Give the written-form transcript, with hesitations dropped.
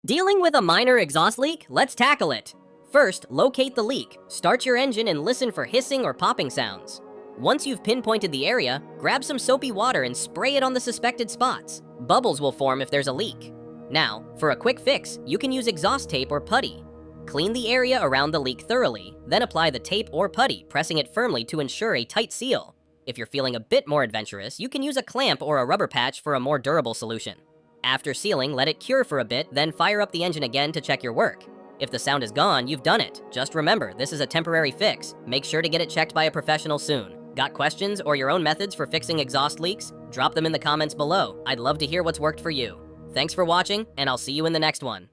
Dealing with a minor exhaust leak? Let's tackle it. First, locate the leak. Start your engine and listen for hissing or popping sounds. Once you've pinpointed the area, grab some soapy water and spray it on the suspected spots. Bubbles will form if there's a leak. Now, for a quick fix, you can use exhaust tape or putty. Clean the area around the leak thoroughly, then apply the tape or putty, pressing it firmly to ensure a tight seal. If you're feeling a bit more adventurous, you can use a clamp or a rubber patch for a more durable solution. After sealing, let it cure for a bit, then fire up the engine again to check your work. If the sound is gone, you've done it. Just remember, this is a temporary fix. Make sure to get it checked by a professional soon. Got questions or your own methods for fixing exhaust leaks? Drop them in the comments below. I'd love to hear what's worked for you. Thanks for watching, and I'll see you in the next one.